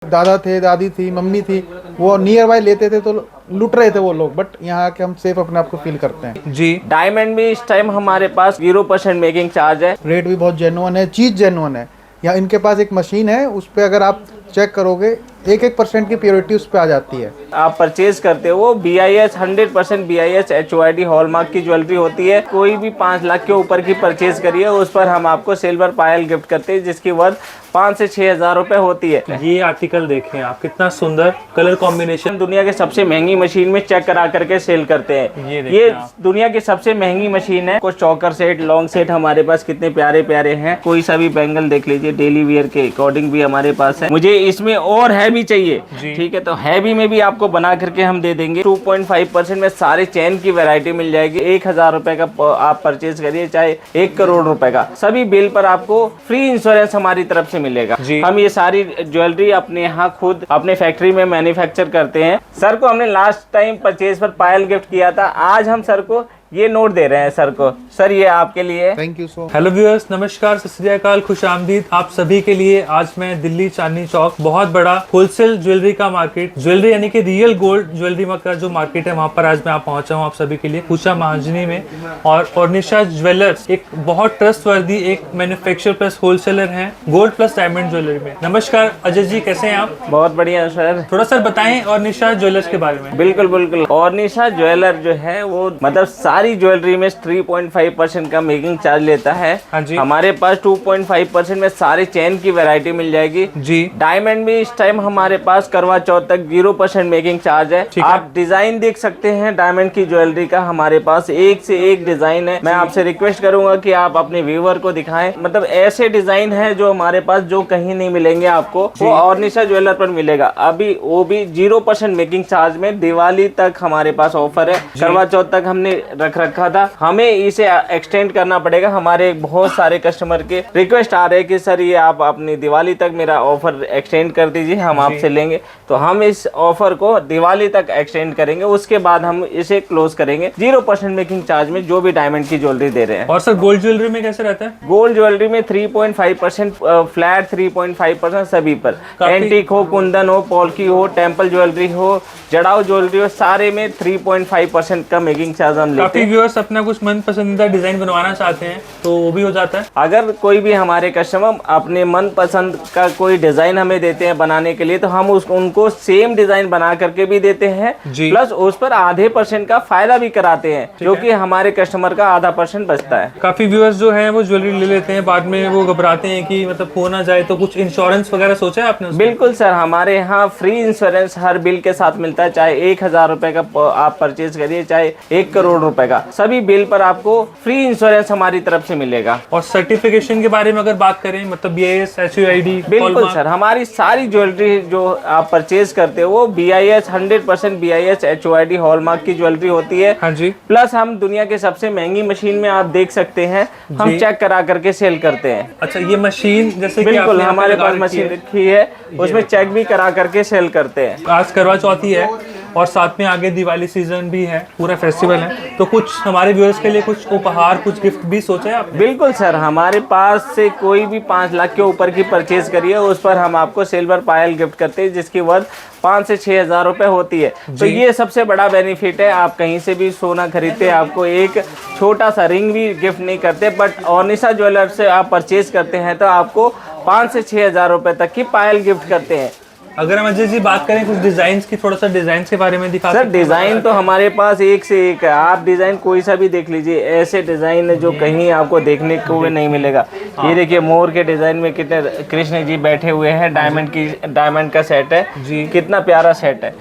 दादा थे, दादी थी, मम्मी थी, वो नियर बाय लेते थे तो लूट रहे थे वो लोग, बट यहाँ आके हम सेफ अपने आप को फील करते हैं। जी। डायमंड भी इस टाइम हमारे पास 0% मेकिंग चार्ज है। रेट भी बहुत जेन्युइन है, चीज़ जेन्युइन है। या इनके पास एक मशीन है, उस पर अगर आप चेक करोगे 1% की प्योरिटी उस पर आ जाती है। आप परचेज करते हो वो BIS 100% BIS HOID हॉलमार्क की ज्वेलरी होती है। कोई भी 5 लाख के ऊपर की परचेज करिए उस पर हम आपको सिल्वर पायल गिफ्ट करते हैं, जिसकी वर्थ 5 से 6 हजार रुपए होती है। ये आर्टिकल देखें आप, कितना सुंदर कलर कॉम्बिनेशन। दुनिया के सबसे महंगी मशीन में चेक करा करके सेल करते हैं। ये दुनिया की सबसे महंगी मशीन है। कुछ चौकर सेट, लॉन्ग सेट हमारे पास कितने प्यारे प्यारे हैं। कोई सा भी बैंगल देख लीजिए, डेली वियर के अकॉर्डिंग भी हमारे पास है। मुझे इसमें और हैवी चाहिए, ठीक है, तो हैवी में भी आपको बना करके हम दे देंगे। 2.5% में सारे चेन की वैरायटी मिल जाएगी। 1,000 रुपए का आप परचेज करिए, चाहे 1 करोड़ रुपए का, सभी बिल पर आपको फ्री इंश्योरेंस हमारी तरफ से मिलेगा। हम ये सारी ज्वेलरी अपने यहाँ खुद अपने फैक्ट्री में मैन्युफैक्चर करते हैं। सर को हमने लास्ट टाइम परचेज पर पायल गिफ्ट किया था, आज हम सर को ये नोट दे रहे हैं। सर को, सर ये आपके लिए। Thank you so. Hello viewers, नमस्कार, सत श्री अकाल, खुश आमदीद आप सभी के लिए। आज मैं दिल्ली चांदनी चौक, बहुत बड़ा होलसेल ज्वेलरी का मार्केट, ज्वेलरी यानी कि रियल गोल्ड ज्वेलरी का जो मार्केट है, वहाँ पर आज मैं पहुंचा हूँ आप सभी के लिए, पूछा महाजनी में। और निशा ज्वेलर्स एक बहुत ट्रस्टवर्दी एक मैन्युफैक्चर प्लस होलसेलर है गोल्ड प्लस डायमंड ज्वेलरी में। नमस्कार अजय जी, कैसे हैं आप? बहुत बढ़िया सर। थोड़ा सर बताएं और निशा ज्वेलर्स के बारे में। बिल्कुल बिल्कुल। और निशा ज्वेलर जो है वो मतलब सारी ज्वेलरी में 3.5% का मेकिंग चार्ज लेता है। हाँ जी। हमारे पास 2.5% में सारे चेन की वैरायटी मिल जाएगी जी। डायमंड भी इस टाइम हमारे पास करवा चौथ तक 0% मेकिंग चार्ज है। आप डिजाइन देख सकते हैं डायमंड की ज्वेलरी का, हमारे पास एक से एक डिजाइन है। मैं आपसे रिक्वेस्ट करूंगा कि आप अपने व्यूअर को दिखाएं। मतलब ऐसे डिजाइन है जो हमारे पास जो कहीं नहीं मिलेंगे आपको, वो और निशा ज्वेलर पर मिलेगा। अभी वो भी 0% मेकिंग चार्ज में दिवाली तक हमारे पास ऑफर है। करवा चौथ तक हमने रख रखा था, हमें इसे एक्सटेंड करना पड़ेगा। हमारे बहुत सारे कस्टमर के रिक्वेस्ट आ रहे हैं कि सर ये आप अपनी दिवाली तक मेरा ऑफर एक्सटेंड कर दीजिए, हम आपसे लेंगे। तो हम इस ऑफर को दिवाली तक एक्सटेंड करेंगे, उसके बाद हम इसे क्लोज करेंगे 0% मेकिंग चार्ज में जो भी डायमंड की ज्वेलरी दे रहे हैं। और सर गोल्ड ज्वेलरी में कैसे रहता है? गोल्ड ज्वेलरी में 3.5% फ्लैट, 3.5% सभी पर। एंटीक हो, कुंदन हो, पॉल्की हो, टेम्पल ज्वेलरी हो, जड़ाऊ ज्वेलरी हो, सारे में 3.5% का मेकिंग चार्ज हम लेते हैं। व्यूअर्स अपना कुछ मन पसंदीदा डिजाइन बनवाना चाहते हैं तो वो भी हो जाता है। अगर कोई भी हमारे कस्टमर अपने मन पसंद का कोई डिजाइन हमें देते हैं बनाने के लिए, तो हम उनको सेम डिजाइन बना करके भी देते हैं, प्लस उस पर आधे % का फायदा भी कराते हैं, जो कि हमारे कस्टमर का आधा % बचता है। काफी व्यूअर्स जो है वो ज्वेलरी ले लेते हैं, बाद में वो घबराते हैं कि मतलब हो ना जाए, तो कुछ इंश्योरेंस वगैरह सोचा है आपने? बिल्कुल सर, हमारे यहाँ फ्री इंश्योरेंस हर बिल के साथ मिलता है। चाहे 1,000 रुपए का आप परचेज करिए, चाहे 1 करोड़ रुपए का, सभी बिल पर आपको फ्री इंश्योरेंस हमारी तरफ से मिलेगा। और सर्टिफिकेशन के बारे में अगर बात करें, मतलब BIS HOID। बिल्कुल सर, हमारी सारी ज्वेलरी जो आप परचेज करते हो वो BIS 100% BIS HOID हॉलमार्क की ज्वेलरी होती है। हाँ जी। प्लस हम दुनिया के सबसे महंगी मशीन में आप देख सकते हैं, हम चेक करा करके सेल करते हैं। अच्छा, ये मशीन जैसे कि बिल्कुल हमारे पास मशीन रखी है, उसमें चेक भी करा करके सेल करते हैं। आज करवा चौथी है और साथ में आगे दिवाली सीजन भी है, पूरा फेस्टिवल है, तो कुछ हमारे व्यूअर्स के लिए कुछ उपहार, कुछ गिफ्ट भी सोचा है आपने? बिल्कुल सर, हमारे पास से कोई भी 5 लाख के ऊपर की परचेज करिए, उस पर हम आपको सिल्वर पायल गिफ्ट करते हैं, जिसकी वर्थ 5 से 6 हजार रुपए होती है। तो ये सबसे बड़ा बेनिफिट है। आप कहीं से भी सोना खरीदते हैं, आपको एक छोटा सा रिंग भी गिफ्ट नहीं करते, बट ऑर्निशा ज्वेलर से आप परचेज करते हैं तो आपको 5 से 6 हजार रुपए तक की पायल गिफ्ट करते हैं। अगर हम अजय जी बात करें कुछ डिजाइन की, थोड़ा सा डिजाइन के बारे में दिखा सर। डिजाइन तो हमारे पास एक से एक है, आप डिजाइन कोई सा भी देख लीजिए। ऐसे डिजाइन है जो कहीं आपको देखने को भी नहीं मिलेगा। ये देखिए मोर के डिजाइन में कितने कृष्ण जी बैठे हुए हैं, डायमंड का सेट है जी, कितना प्यारा सेट है।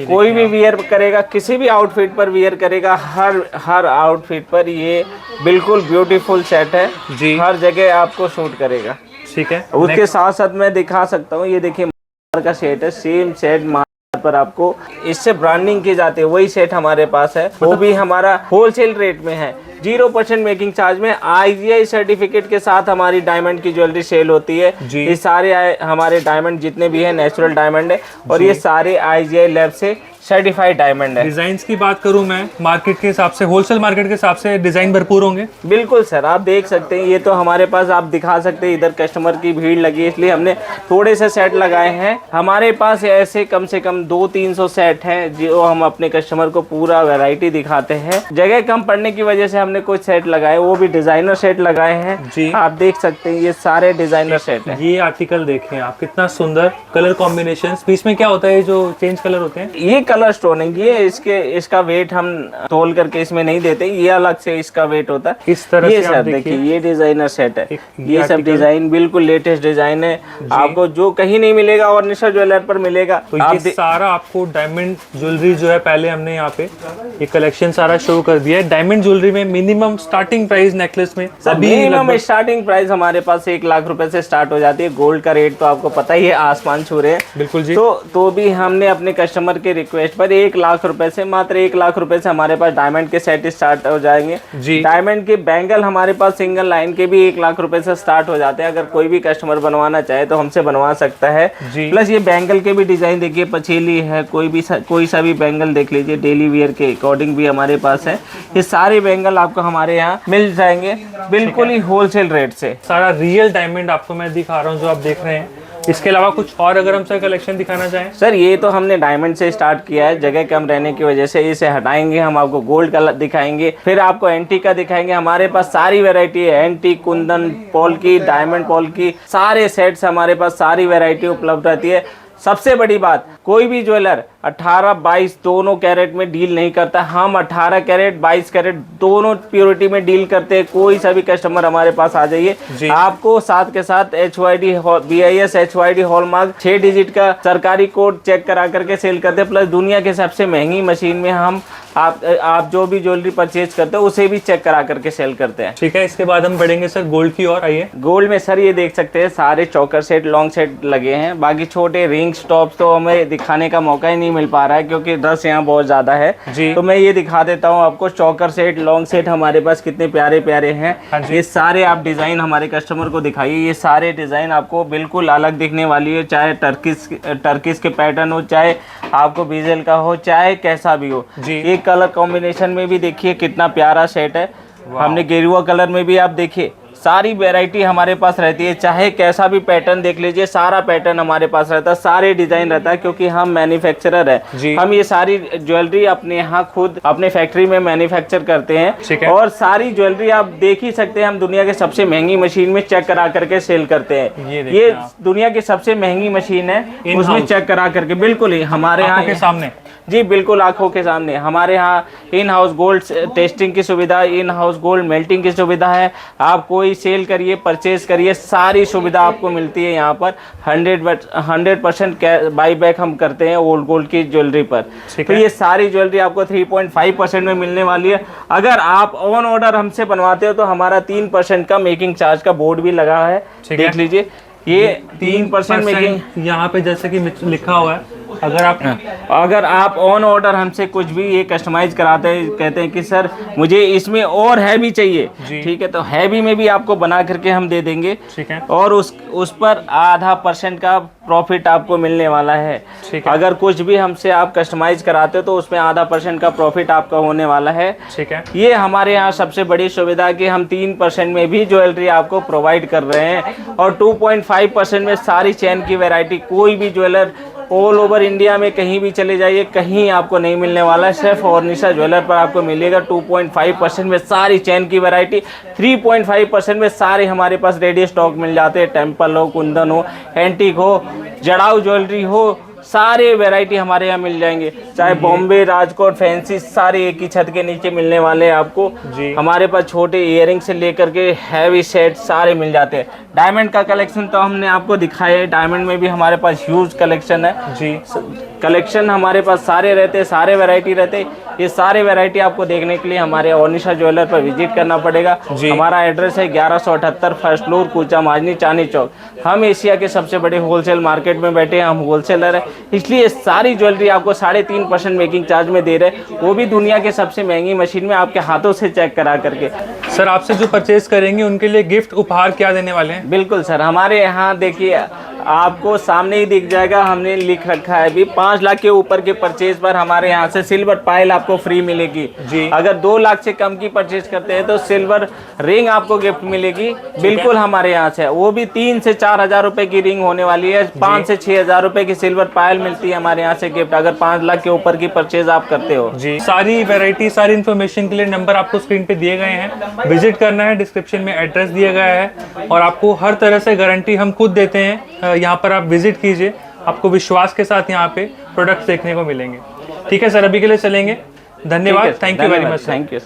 कोई भी वियर करेगा, किसी भी आउटफिट पर वियर करेगा, हर आउटफिट पर ये बिल्कुल ब्यूटीफुल सेट है जी, हर जगह आपको सूट करेगा। ठीक है, उसके साथ साथ मैं दिखा सकता हूँ, ये देखिए का सेट है, सेम सेट पर आपको इससे ब्रांडिंग की जाती है, वही सेट हमारे पास है, वो भी हमारा होलसेल रेट में है। 0% मेकिंग चार्ज में IGI सर्टिफिकेट के साथ हमारी डायमंड की ज्वेलरी सेल होती है। ये सारे हमारे डायमंड जितने भी है नेचुरल डायमंड है, और ये सारे IGI लैब से सर्टिफाइड डायमंड है। डिजाइन की बात करूं मैं, मार्केट के हिसाब से, होलसेल मार्केट के हिसाब से डिजाइन भरपूर होंगे। बिल्कुल सर, आप देख सकते हैं, ये तो हमारे पास आप दिखा सकते हैं, इधर कस्टमर की भीड़ लगी है इसलिए हमने थोड़े से सेट लगाए हैं। हमारे पास ऐसे कम से कम 200-300 सेट हैं जो हम अपने कस्टमर को पूरा वैरायटी दिखाते हैं। जगह कम पड़ने की वजह से हमने कुछ सेट लगाए, वो भी डिजाइनर सेट लगाए हैं जी। आप देख सकते हैं ये सारे डिजाइनर सेट हैं। ये आर्टिकल देखें आप, कितना सुंदर कलर कॉम्बिनेशन। बीच में क्या होता है जो चेंज कलर होते हैं? ये कलर स्टोनिंग, ये इसका वेट हम तोल करके इसमें नहीं देते, ये अलग से इसका वेट होता है। इस तरह ये से आप सब देखिए, ये डिजाइनर सेट है, ये सब आर्टिकल डिजाइन बिल्कुल लेटेस्ट डिजाइन है, आपको जो कहीं नहीं मिलेगा और निशा ज्वेलर पर मिलेगा। तो ये सारा आपको डायमंड ज्वेलरी जो है, पहले हमने यहाँ पे ये कलेक्शन सारा शो कर दिया है। डायमंड ज्वेलरी में मिनिमम स्टार्टिंग प्राइस नेकलेस में अभी मिनिमम स्टार्टिंग प्राइस हमारे पास 1 लाख रुपए से स्टार्ट हो जाती है। गोल्ड का रेट तो आपको पता ही है, आसमान छू रहे हैं। बिल्कुल जी। तो भी हमने अपने कस्टमर के रिक्वेस्ट पर 1 लाख रुपए से, मात्र 1 लाख रुपए से हमारे पास डायमंड के सेट स्टार्ट हो जाएंगे जी। डायमंड के बैंगल हमारे पास सिंगल लाइन के भी 1 लाख रुपए से स्टार्ट हो जाते हैं। अगर कोई भी कस्टमर बनवाना चाहे तो हमसे बनवा सकता है जी। प्लस ये बैंगल के भी डिजाइन देखिए, पछेली है, कोई सा भी बैंगल देख लीजिए, डेली वियर के अकॉर्डिंग भी हमारे पास है। ये सारे बैंगल आपको हमारे यहाँ मिल जाएंगे बिल्कुल ही होलसेल रेट से। सारा रियल डायमंड आपको मैं दिखा रहा हूँ जो आप देख रहे हैं। इसके अलावा कुछ और अगर हम सर कलेक्शन दिखाना चाहें? सर ये तो हमने डायमंड से स्टार्ट किया है, जगह कम रहने की वजह से इसे हटाएंगे, हम आपको गोल्ड का दिखाएंगे, फिर आपको एंटीक का दिखाएंगे। हमारे पास सारी वैरायटी है, एंटीक, कुंदन, पॉल की, डायमंड पॉल की, सारे सेट्स हमारे पास सारी वैरायटी उपलब्ध रहती है। सबसे बड़ी बात, कोई भी ज्वेलर 18, 22 दोनों कैरेट में डील नहीं करता। हम 18 कैरेट, 22 कैरेट दोनों प्योरिटी में डील करते हैं। कोई सा भी कस्टमर हमारे पास आ जाइए, आपको साथ के साथ HYD BIS HYD hallmark 6 digit का सरकारी कोड चेक करा करके सेल करते हैं। प्लस दुनिया के सबसे महंगी मशीन में हम आप जो भी ज्वेलरी परचेज करते हैं उसे भी चेक करा करके सेल करते हैं। ठीक है, इसके बाद हम बढ़ेंगे सर गोल्ड की ओर। आइए, गोल्ड में सर ये देख सकते हैं सारे चौकर सेट, लॉन्ग सेट लगे हैं। बाकी छोटे रिंग स्टॉप्स तो हमें दिखाने का मौका ही नहीं मिल पा रहा है क्योंकि रश यहाँ बहुत ज्यादा है जी। तो मैं ये दिखा देता हूँ आपको। चौकर सेट, लॉन्ग सेट हमारे पास कितने प्यारे प्यारे हैं। ये सारे आप डिजाइन हमारे कस्टमर को दिखाइए, ये सारे डिजाइन आपको बिल्कुल अलग दिखने वाली है, चाहे टर्किश के पैटर्न हो, चाहे आपको बीजल का हो, चाहे कैसा भी हो। एक कलर कॉम्बिनेशन में भी देखिए कितना प्यारा सेट है। हमने गेरुआ कलर में भी आप देखिए, सारी वैरायटी हमारे पास रहती है, चाहे कैसा भी पैटर्न देख लीजिए, सारा पैटर्न हमारे पास रहता है, सारे डिजाइन रहता है क्योंकि हम मैन्युफैक्चरर है। हम ये सारी ज्वेलरी अपने यहाँ खुद अपने फैक्ट्री में मैन्युफैक्चर करते हैं और सारी ज्वेलरी आप देख ही सकते हैं, हम दुनिया के सबसे महंगी मशीन में चेक करा करके सेल करते हैं। ये दुनिया की सबसे महंगी मशीन है, उसमें चेक करा करके बिल्कुल ही हमारे यहाँ के सामने, जी बिल्कुल आंखों के सामने हमारे यहाँ इन हाउस गोल्ड टेस्टिंग की सुविधा, इन हाउस गोल्ड मेल्टिंग की सुविधा है। आप कोई सेल करिए, परचेज करिए, सारी सुविधा आपको मिलती है यहाँ पर। 100% बाई बैक हम करते हैं ओल्ड गोल्ड की ज्वेलरी पर। तो ये सारी ज्वेलरी आपको 3.5% में मिलने वाली है। अगर आप ऑन ऑर्डर हमसे बनवाते हो तो हमारा 3% का मेकिंग चार्ज का बोर्ड भी लगा है, देख लीजिए। ये 3% मेकिंग यहाँ पे जैसे कि लिखा हुआ है। अगर आप ऑन ऑर्डर हमसे कुछ भी ये कस्टमाइज कराते हैं, कहते हैं कि सर मुझे इसमें और हैवी चाहिए, ठीक है, तो हैवी में भी आपको बना करके हम दे देंगे। ठीक है, और उस पर 0.5% का प्रॉफिट आपको मिलने वाला है। ठीक है, अगर कुछ भी हमसे आप कस्टमाइज कराते हो तो उसमें 0.5% का प्रॉफिट आपका होने वाला है। ठीक है, ये हमारे यहाँ सबसे बड़ी सुविधा है कि हम 3% में भी ज्वेलरी आपको प्रोवाइड कर रहे हैं और 2.5% में सारी चेन की वैरायटी। कोई भी ज्वेलर ऑल ओवर इंडिया में कहीं भी चले जाइए, कहीं आपको नहीं मिलने वाला है, सिर्फ और निशा ज्वेलर पर आपको मिलेगा। 2.5% में सारी चेन की वैरायटी, 3.5% में सारे हमारे पास रेडी स्टॉक मिल जाते हैं। टेम्पल हो, कुंदन हो, एंटीक हो, जड़ाऊ ज्वेलरी हो, सारे वैरायटी हमारे यहाँ मिल जाएंगे। चाहे बॉम्बे, राजकोट, फैंसी, सारे एक ही छत के नीचे मिलने वाले हैं आपको। हमारे पास छोटे इयरिंग से लेकर के हैवी सेट सारे मिल जाते हैं। डायमंड का कलेक्शन तो हमने आपको दिखाया है, डायमंड में भी हमारे पास ह्यूज कलेक्शन है जी। कलेक्शन हमारे पास सारे रहते हैं, सारे वैरायटी रहते हैं। ये सारे वैरायटी आपको देखने के लिए हमारे ओनिशा ज्वेलर पर विजिट करना पड़ेगा। हमारा एड्रेस है 1178 फर्स्ट फ्लोर, कूचा माजनी, चांदनी चौक। हम एशिया के सबसे बड़े होलसेल मार्केट में बैठे हैं, हम होलसेलर है, इसलिए सारी ज्वेलरी आपको 3.5% मेकिंग चार्ज में दे रहे हैं, वो भी दुनिया के सबसे महंगी मशीन में आपके हाथों से चेक करा करके। सर आपसे जो परचेज करेंगे उनके लिए गिफ्ट उपहार क्या देने वाले हैं? बिल्कुल सर, हमारे यहाँ देखिए आपको सामने ही दिख जाएगा, हमने लिख रखा है अभी 5 लाख के ऊपर के परचेज पर हमारे यहाँ से सिल्वर पायल आपको फ्री मिलेगी जी। अगर 2 लाख से कम की परचेज करते हैं तो सिल्वर रिंग आपको गिफ्ट मिलेगी बिल्कुल हमारे यहाँ से। वो भी 3 से 4 हजार रुपए की रिंग होने वाली है। 5 से 6 हजार रुपए की सिल्वर पायल मिलती है हमारे यहाँ से गिफ्ट अगर 5 लाख के ऊपर की परचेज आप करते हो जी। सारी वैरायटी, सारी इन्फॉर्मेशन के लिए नंबर आपको स्क्रीन पे दिए गए हैं, विजिट करना है, डिस्क्रिप्शन में एड्रेस दिया गया है और आपको हर तरह से गारंटी हम खुद देते हैं। यहाँ पर आप विजिट कीजिए, आपको विश्वास के साथ यहाँ पे प्रोडक्ट्स देखने को मिलेंगे। ठीक है सर, अभी के लिए चलेंगे। धन्यवाद, thank you very much. Thank you.